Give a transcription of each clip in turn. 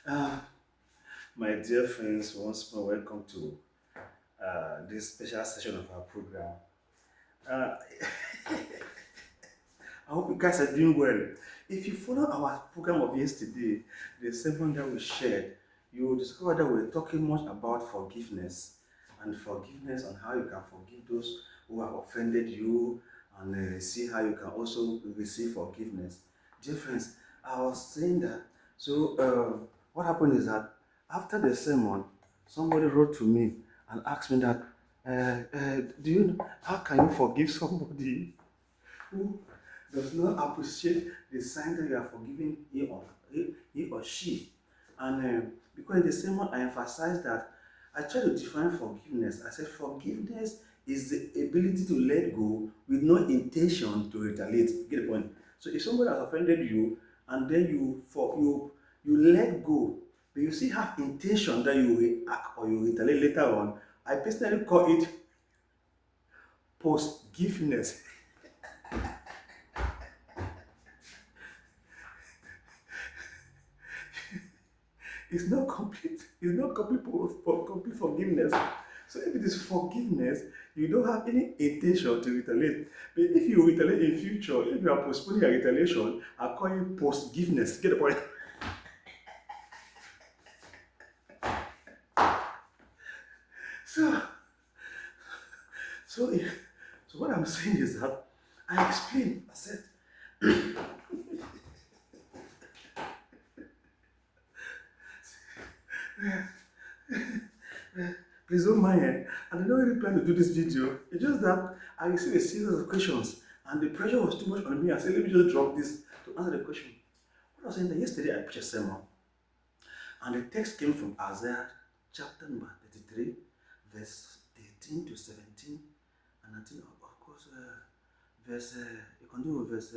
Uh, my dear friends, once more welcome to this special session of our program. Uh, I hope you guys are doing well. If you follow our program of yesterday, the sermon that we shared, you will discover that we're talking much about forgiveness and forgiveness on how you can forgive those who have offended you and see how you can also receive forgiveness. Dear friends, I was saying that. What happened is that after the sermon, somebody wrote to me and asked me that, do you know how can you forgive somebody who does not appreciate the sign that you are forgiving he or she. And because in the sermon I emphasized that I try to define forgiveness. I said forgiveness is the ability to let go with no intention to retaliate. Get the point? So if somebody has offended you and then you let go, but you still have intention that you will act or you retaliate later on, I personally call it post-giveness. It's not complete. It's not complete for complete forgiveness. So if it is forgiveness, you don't have any intention to retaliate. But if you retaliate in future, if you are postponing your retaliation, I call it post-giveness. Get the point? So, so, so what I'm saying is that I explained. I said, please don't mind. I did not really plan to do this video. It's just that I received a series of questions and the pressure was too much on me. I said, let me just drop this to answer the question. What I was saying that yesterday I preached a sermon and the text came from Isaiah chapter number 33, verse 18 to 17, and 19, of course, you can do verse,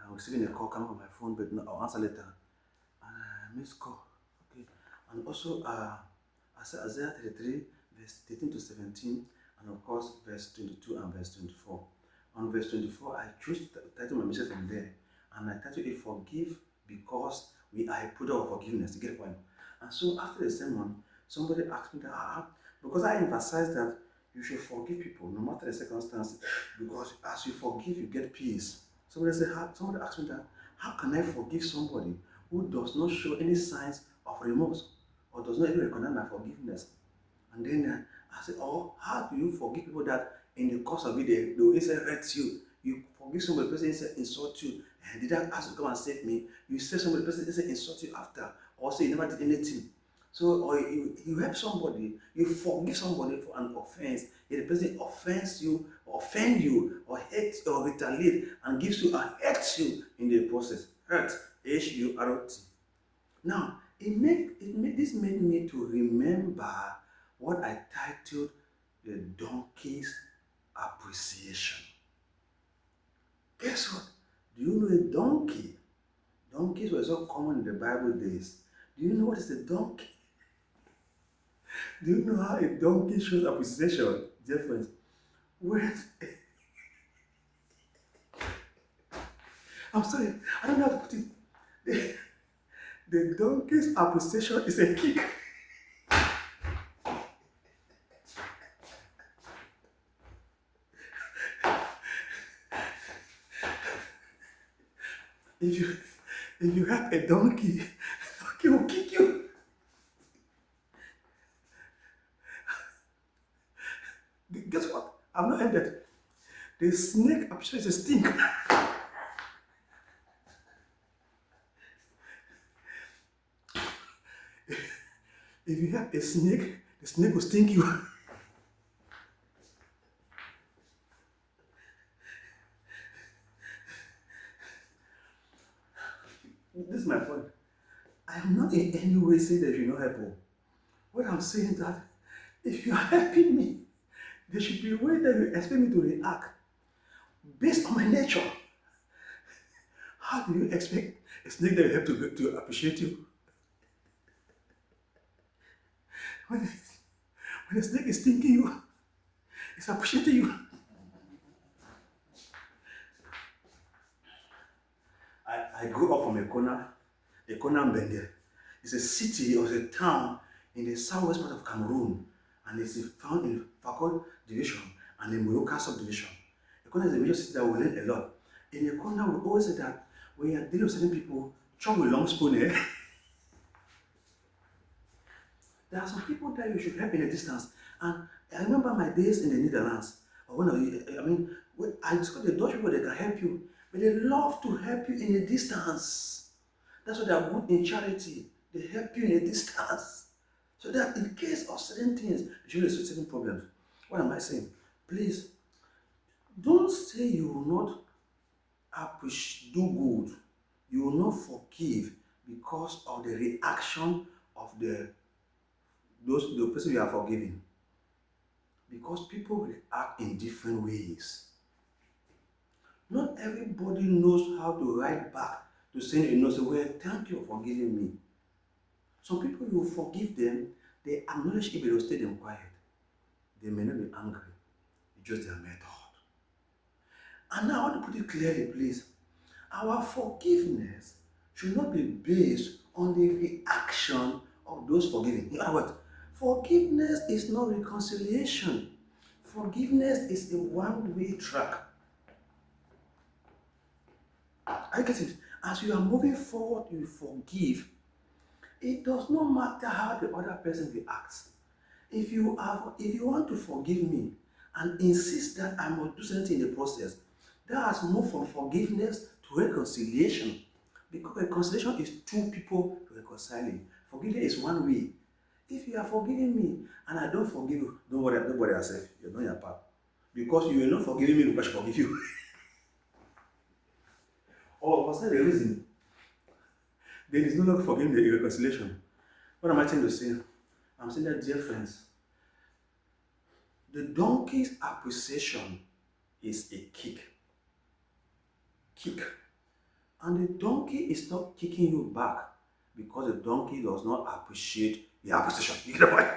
I'm receiving a call coming on my phone, but no, I'll answer later. And missed call. Okay. And also, Isaiah 33, verse 13 to 17, and of course, verse 22 and verse 24. On verse 24, I chose to title my message from there, and I titled it Forgive because we are a product of forgiveness. You get the point? And so, after the sermon, somebody asked me that, because I emphasized that you should forgive people no matter the circumstances, because as you forgive, you get peace. Somebody asked me that, how can I forgive somebody who does not show any signs of remorse or does not even recognize my forgiveness? And then I said, oh, how do you forgive people that in the course of it, they will inside hurt you? You forgive somebody, the person inside insult you. Did I ask you to come and save me? You say somebody, the person inside insult you after, or say you never did anything. So, or you help somebody, you forgive somebody for an offense, if the person offends you, offend you, or hate or retaliate, and gives you and hurts you in the process. Hurt, Hurt. Now, this made me to remember what I titled the donkey's appreciation. Guess what? Do you know a donkey? Donkeys were so common in the Bible days. Do you know what is a donkey? Do you know how a donkey shows appreciation? Dear friends, when I'm sorry, I don't know how to put it. The, the donkey's appreciation is a kick. If you if you have a donkey, donkey will kick you. Guess what? I'm not ended. The snake appreciation is a stink. If you have a snake, the snake will stink you. This is my point. I am not in any way saying that you not help me. What I'm saying is that if you are helping me, there should be a way that you expect me to react based on my nature. How do you expect a snake that you have to appreciate you? When, when a snake is stinking you, it's appreciating you. I grew up from a corner Mbenge. It's a city or it's a town in the southwest part of Cameroon, and it's found in Fakol division and the Moyoka subdivision. Ekona is a major city that we learn a lot. In Ekona, we always say that when you are dealing with certain people, chop with long spoon, eh? There are some people that you should help in a distance. And I remember my days in the Netherlands. Or when when I discovered the Dutch people, they can help you, but they love to help you in a distance. That's why they are good in charity. They help you in a distance. So that in case of certain things, you should resolve certain problems. What am I saying? Please, don't say you will not do good. You will not forgive because of the reaction of the person you are forgiving. Because people react in different ways. Not everybody knows how to write back to say, say, well, thank you for forgiving me. Some people, you forgive them, they acknowledge it, but they'll stay them quiet. They may not be angry. It's just their method. And now I want to put it clearly, please. Our forgiveness should not be based on the reaction of those forgiving. In other words, forgiveness is not reconciliation. Forgiveness is a one-way track. I get it. As you are moving forward, you forgive. It does not matter how the other person reacts. If you want to forgive me and insist that I must do something in the process, that has moved from forgiveness to reconciliation. Because reconciliation is two people reconciling. Forgiveness is one way. If you are forgiving me and I don't forgive you, don't worry yourself. You're doing your part. Because you are not forgiving me because I forgive you. Or was that the reason? There is no longer forgiving the reconciliation. What am I trying to say? I'm saying that, dear friends, the donkey's appreciation is a kick. And the donkey is not kicking you back because the donkey does not appreciate the appreciation. You get the point?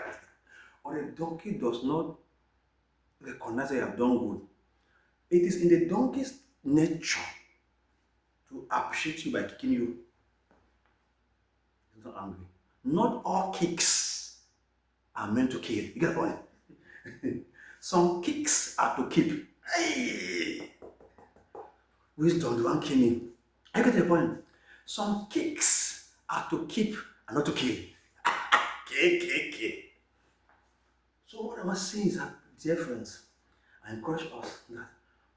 Or the donkey does not recognize that you have done good. It is in the donkey's nature to appreciate you by kicking you. He's not angry. Not all kicks are meant to kill. You get the point? Some kicks are to keep. Hey! Wisdom, the one killing. I get the point. Some kicks are to keep and not to kill. So what I was saying is that, dear friends, I encourage us that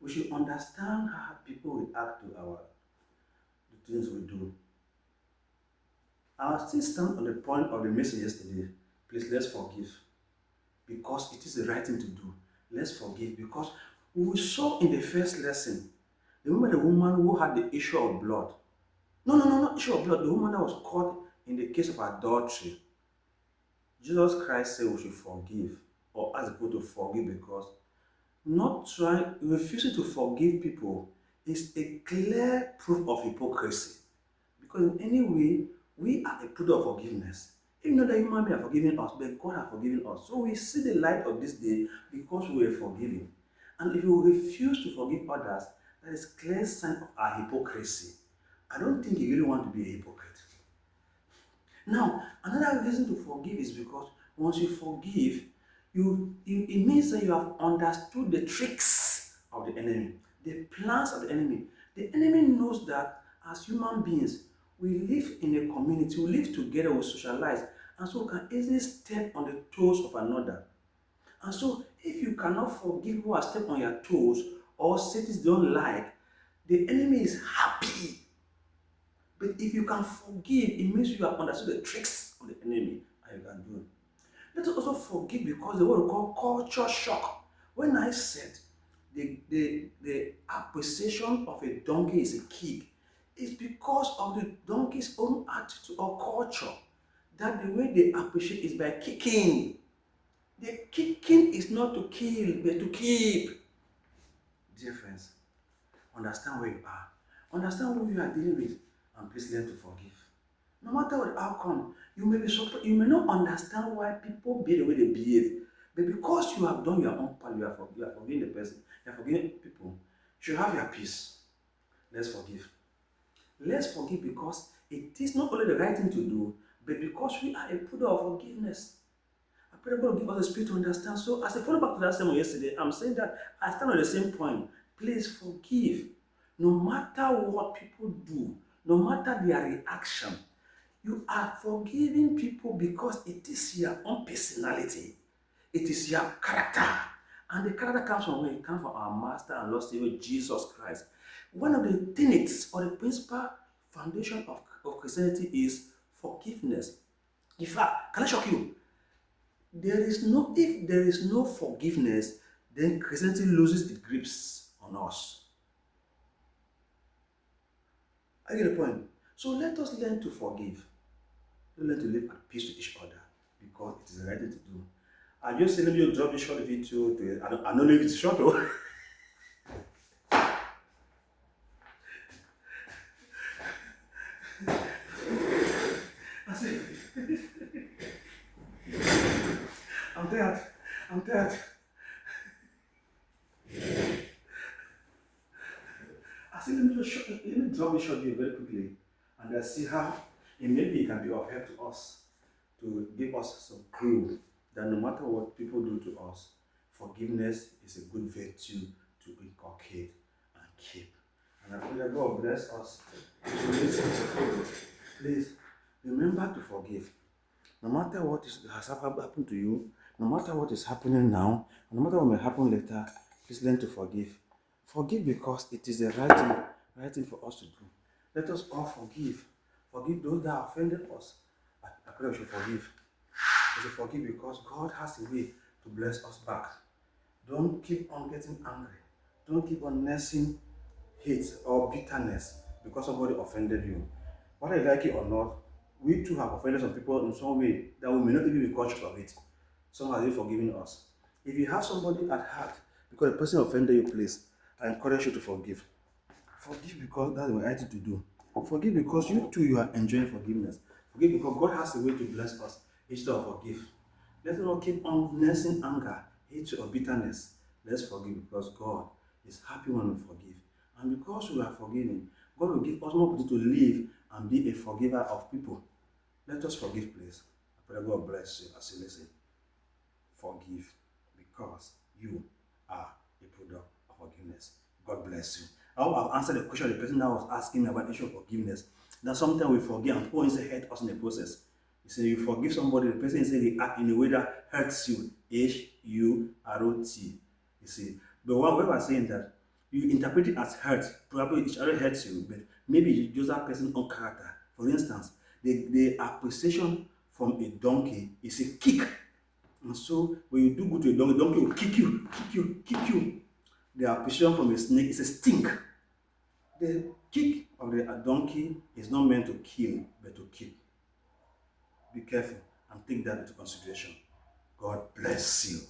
we should understand how people react to the things we do. I still stand on the point of the message yesterday. Please, let's forgive. Because it is the right thing to do. Let's forgive. Because we saw in the first lesson, remember the woman who had the issue of blood? No, not issue of blood. The woman that was caught in the case of adultery. Jesus Christ said we should forgive, or ask people to forgive, because refusing to forgive people is a clear proof of hypocrisy. Because in any way, we are a product of forgiveness. Even though the human beings are forgiving us, but God has forgiven us. So we see the light of this day because we were forgiven. And if you refuse to forgive others, that is a clear sign of our hypocrisy. I don't think you really want to be a hypocrite. Now, another reason to forgive is because once you forgive, it means that you have understood the tricks of the enemy, the plans of the enemy. The enemy knows that as human beings, we live in a community, we live together, we socialize, and so we can easily step on the toes of another. And so, if you cannot forgive who has stepped on your toes or say things they don't like, the enemy is happy. But if you can forgive, it means you have understood the tricks of the enemy and you can do it. Let us also forgive because the what we call culture shock. When I said the appreciation of a donkey is a kick, it's because of the donkey's own attitude or culture. That the way they appreciate is by kicking. The kicking is not to kill, but to keep. Dear friends, understand where you are. Understand who you are dealing with. And please learn to forgive. No matter what the outcome, you may be surprised. You may not understand why people behave the way they behave. But because you have done your own part, you are forgiving the person, you are forgiving people, you should have your peace. Let's forgive. Let's forgive because it is not only the right thing to do, But because we are a product of forgiveness, I pray God will give us a spirit to understand. So, as I follow back to that sermon yesterday, I'm saying that I stand on the same point. Please forgive. No matter what people do, no matter their reaction, you are forgiving people because it is your own personality. It is your character. And the character comes from where? It comes from our Master and Lord Savior Jesus Christ. One of the tenets or the principal foundation of Christianity is forgiveness. In fact, can I shock you? If there is no forgiveness, then Christianity loses its grips on us. I get the point. So let us learn to forgive. Learn to live at peace with each other because it is the right thing to do. I just saying, let me drop this short video to I don't know if it's short though. I say, I'm tired. I'm tired. I say, let me drop this short video very quickly and I see how maybe it can be of help to us to give us some clue that no matter what people do to us, forgiveness is a good virtue to inculcate and keep. And I pray that God bless us. Please remember to forgive. No matter what has happened to you, no matter what is happening now, no matter what may happen later, please learn to forgive. Forgive because it is the right thing for us to do. Let us all forgive. Forgive those that offended us. I pray we should forgive. We should forgive because God has a way to bless us back. Don't keep on getting angry. Don't keep on nursing hate or bitterness because somebody offended you. Whether you like it or not, we too have offended some people in some way that we may not even be conscious of it. Some have forgiven us. If you have somebody at heart because the person offended you, please, I encourage you to forgive. Forgive because that's the right thing to do. Forgive because you are enjoying forgiveness. Forgive because God has a way to bless us instead of forgive. Let's not keep on nursing anger, hatred, or bitterness. Let's forgive because God is happy when we forgive. And because we are forgiving, God will give us more opportunity to live and be a forgiver of people. Let us forgive, please. I pray God bless you as you listen. Forgive because you are a product of forgiveness. God bless you. I hope I've answered the question of the person that was asking me about the issue of forgiveness. That sometimes we forgive and people inside hurt us in the process. You say you forgive somebody, the person inside they act in a way that hurts you. H-U-R-O-T. You see. But when we are saying that, you interpret it as hurt. Probably each other hurts you, but maybe you use that person's own character. For instance, the appreciation from a donkey is a kick. And so when you do good to a donkey will kick you. The appreciation from a snake is a stink. The kick of the donkey is not meant to kill, but to keep. Be careful and take that into consideration. God bless you.